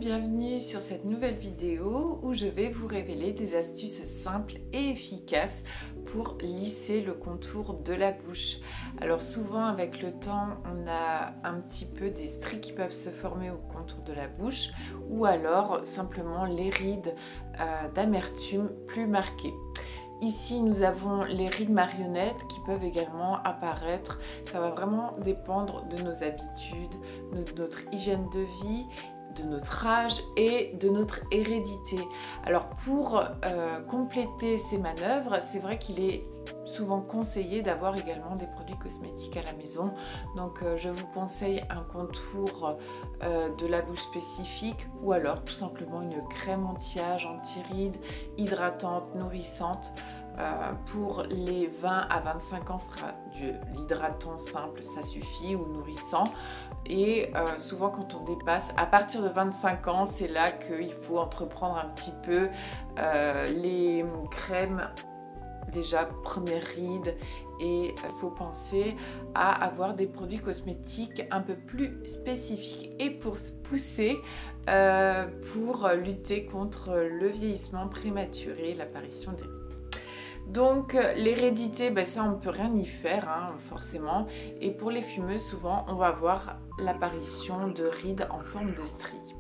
bienvenue sur cette nouvelle vidéo où je vais vous révéler des astuces simples et efficaces pour lisser le contour de la bouche. Alors souvent avec le temps on a un petit peu des stries qui peuvent se former au contour de la bouche ou alors simplement les rides d'amertume plus marquées. Ici, nous avons les rides marionnettes qui peuvent également apparaître. Ça va vraiment dépendre de nos habitudes, de notre hygiène de vie, de notre âge et de notre hérédité. Alors pour compléter ces manœuvres, c'est vrai qu'il est souvent conseillé d'avoir également des produits cosmétiques à la maison. Donc je vous conseille un contour de la bouche spécifique ou alors tout simplement une crème anti-âge, anti-rides, hydratante, nourrissante. Pour les 20 à 25 ans, ce sera de l'hydratant simple, ça suffit, ou nourrissant. Et souvent quand on dépasse, à partir de 25 ans, c'est là qu'il faut entreprendre un petit peu les crèmes. Déjà, première ride, et il faut penser à avoir des produits cosmétiques un peu plus spécifiques et pour pousser, pour lutter contre le vieillissement prématuré, l'apparition des rides. Donc l'hérédité, ça on ne peut rien y faire hein, forcément, et pour les fumeuses souvent on va avoir l'apparition de rides en forme de stries.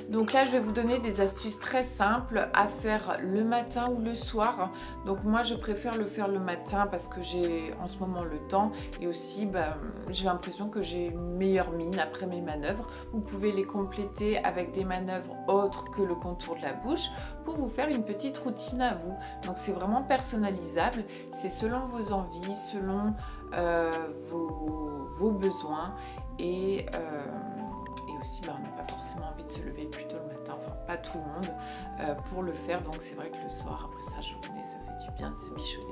Donc là, je vais vous donner des astuces très simples à faire le matin ou le soir. Donc moi, je préfère le faire le matin parce que j'ai en ce moment le temps et aussi j'ai l'impression que j'ai une meilleure mine après mes manœuvres. Vous pouvez les compléter avec des manœuvres autres que le contour de la bouche pour vous faire une petite routine à vous. Donc c'est vraiment personnalisable, c'est selon vos envies, selon vos besoins et aussi on n'a pas forcément envie de se lever plus tôt le matin, enfin pas tout le monde pour le faire, donc c'est vrai que le soir après sa journée ça fait du bien de se bichonner.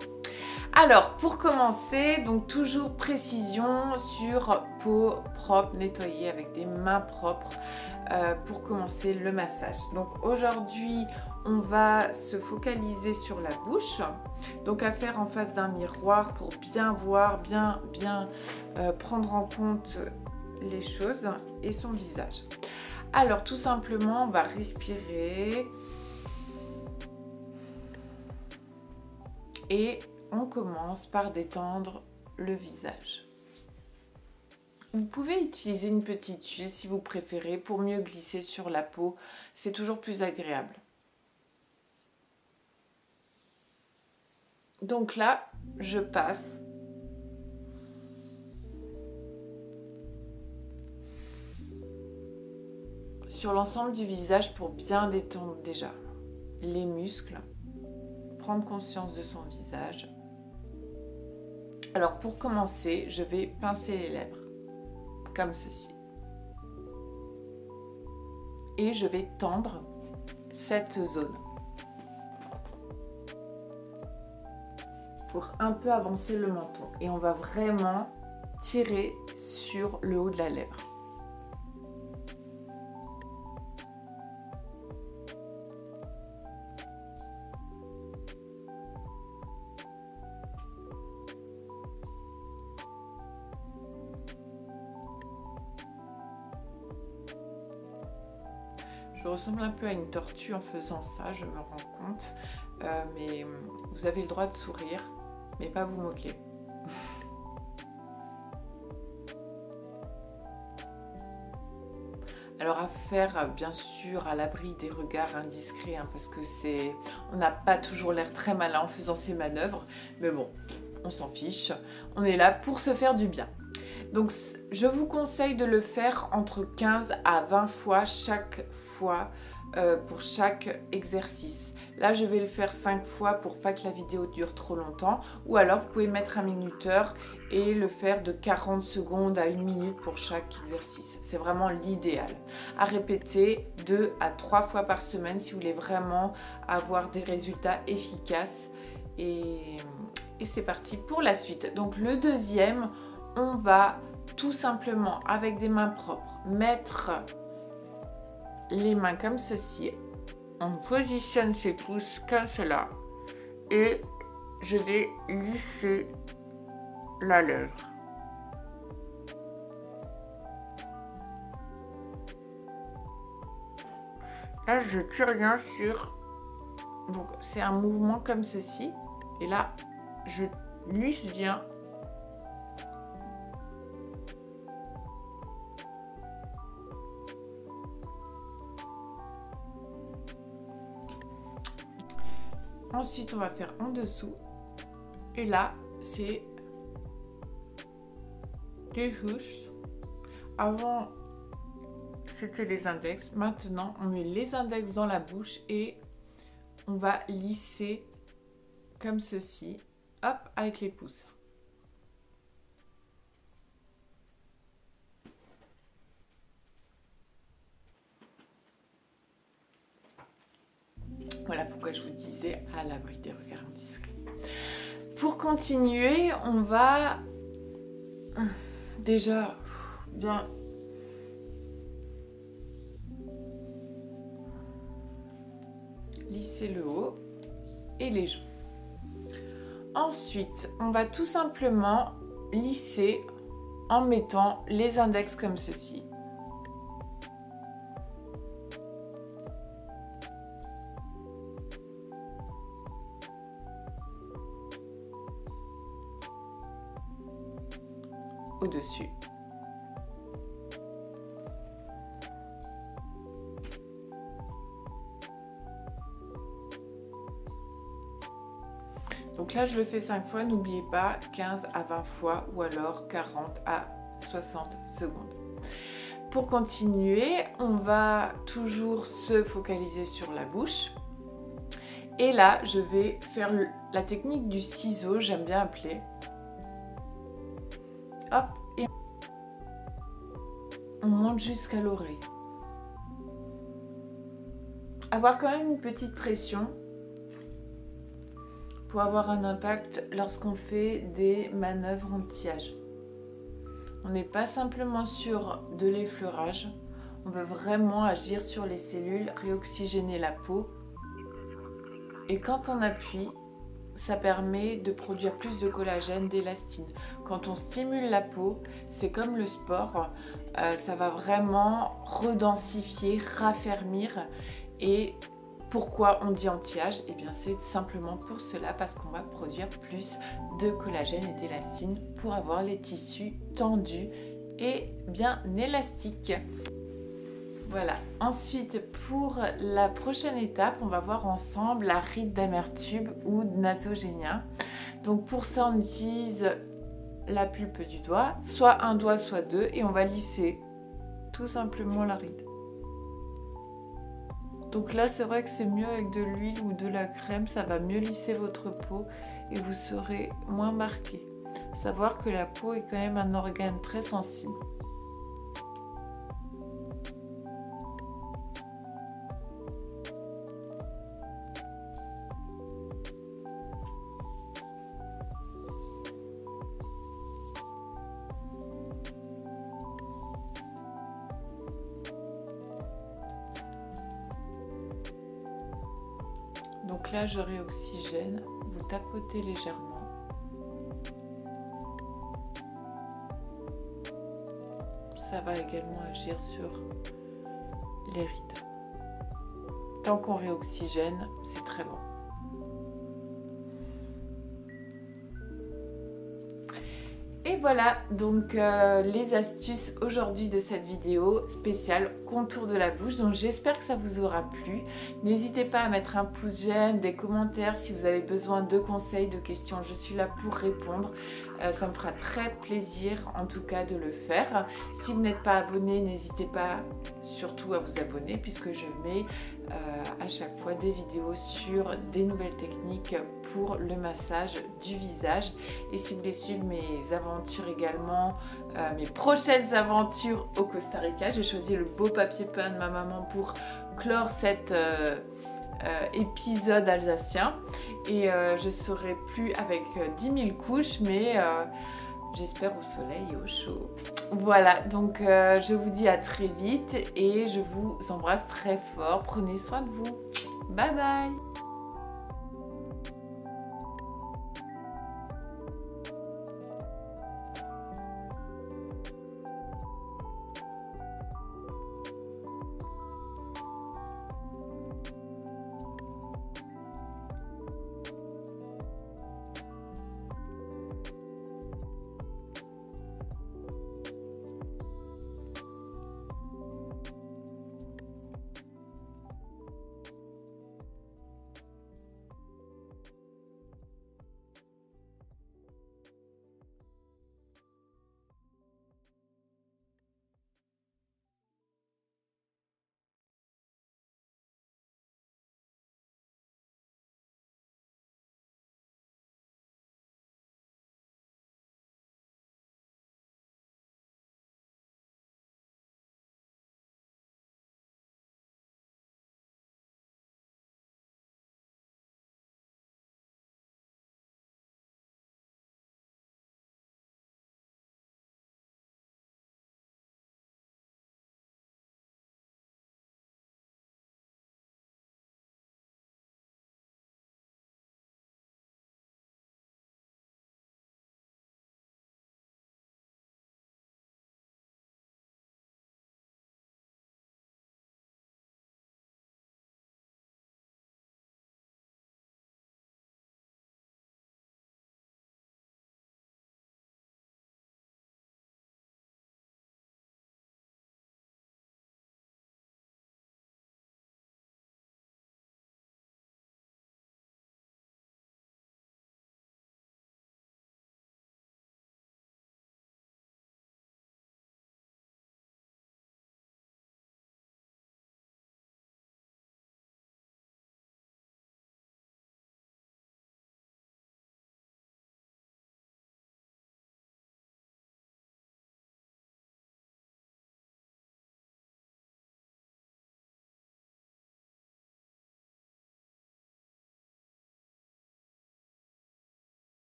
Alors pour commencer, donc toujours précision sur peau propre, nettoyée avec des mains propres pour commencer le massage. Donc aujourd'hui on va se focaliser sur la bouche, donc à faire en face d'un miroir pour bien voir, bien prendre en compte les choses et son visage. Alors tout simplement on va respirer et on commence par détendre le visage. Vous pouvez utiliser une petite huile si vous préférez pour mieux glisser sur la peau, c'est toujours plus agréable. Donc là je passe sur l'ensemble du visage pour bien détendre déjà les muscles, prendre conscience de son visage. Alors pour commencer, je vais pincer les lèvres, comme ceci. Et je vais tendre cette zone pour un peu avancer le menton. Et on va vraiment tirer sur le haut de la lèvre. Je ressemble un peu à une tortue en faisant ça, je me rends compte. Mais vous avez le droit de sourire, mais pas vous moquer. Alors à faire bien sûr à l'abri des regards indiscrets, hein, parce que on n'a pas toujours l'air très malin en faisant ces manœuvres. Mais bon, on s'en fiche. On est là pour se faire du bien. Donc je vous conseille de le faire entre 15 à 20 fois chaque fois pour chaque exercice. Là je vais le faire 5 fois pour pas que la vidéo dure trop longtemps, ou alors vous pouvez mettre un minuteur et le faire de 40 secondes à 1 minute pour chaque exercice. C'est vraiment l'idéal. À répéter 2 à 3 fois par semaine si vous voulez vraiment avoir des résultats efficaces. Et c'est parti pour la suite. Donc le deuxième, on va tout simplement avec des mains propres mettre les mains comme ceci. On positionne ses pouces comme cela et je vais lisser la lèvre. Là, je tire bien sur... Donc, c'est un mouvement comme ceci. Et là, je lisse bien. Ensuite, on va faire en dessous. Et là, c'est les couches. Avant, c'était les index. Maintenant, on met les index dans la bouche et on va lisser comme ceci. Hop, avec les pouces. Voilà pourquoi je vous disais à l'abri des regards indiscrets. Pour continuer, on va déjà bien lisser le haut et les joues. Ensuite, on va tout simplement lisser en mettant les index comme ceci. Au-dessus. Donc là, je le fais 5 fois. N'oubliez pas 15 à 20 fois ou alors 40 à 60 secondes. Pour continuer, on va toujours se focaliser sur la bouche. Et là, je vais faire la technique du ciseau, j'aime bien appeler. Hop, et on monte jusqu'à l'oreille. Avoir quand même une petite pression pour avoir un impact lorsqu'on fait des manœuvres anti-âge. On n'est pas simplement sur de l'effleurage, on veut vraiment agir sur les cellules, réoxygéner la peau. Et quand on appuie, ça permet de produire plus de collagène, d'élastine. Quand on stimule la peau, c'est comme le sport, ça va vraiment redensifier, raffermir. Et pourquoi on dit anti-âge? Eh bien c'est simplement pour cela, parce qu'on va produire plus de collagène et d'élastine pour avoir les tissus tendus et bien élastiques. Voilà, ensuite pour la prochaine étape, on va voir ensemble la ride d'amertume ou nasogénia. Donc pour ça, on utilise la pulpe du doigt, soit un doigt, soit deux, et on va lisser tout simplement la ride. Donc là, c'est vrai que c'est mieux avec de l'huile ou de la crème, ça va mieux lisser votre peau et vous serez moins marqué. Savoir que la peau est quand même un organe très sensible. Donc là, je réoxygène, vous tapotez légèrement. Ça va également agir sur les rides. Tant qu'on réoxygène, c'est très bon. Et voilà donc les astuces aujourd'hui de cette vidéo spéciale contour de la bouche. Donc j'espère que ça vous aura plu. N'hésitez pas à mettre un pouce j'aime, des commentaires si vous avez besoin de conseils, de questions. Je suis là pour répondre. Ça me fera très plaisir en tout cas de le faire. Si vous n'êtes pas abonné, n'hésitez pas surtout à vous abonner puisque je mets à chaque fois des vidéos sur des nouvelles techniques pour le massage du visage. Et si vous voulez suivre mes aventures également, mes prochaines aventures au Costa Rica, j'ai choisi le beau papier peint de ma maman pour clore cet épisode alsacien. Et je serai plus avec 10 000 couches, mais j'espère au soleil et au chaud. Voilà, donc je vous dis à très vite et je vous embrasse très fort. Prenez soin de vous. Bye bye!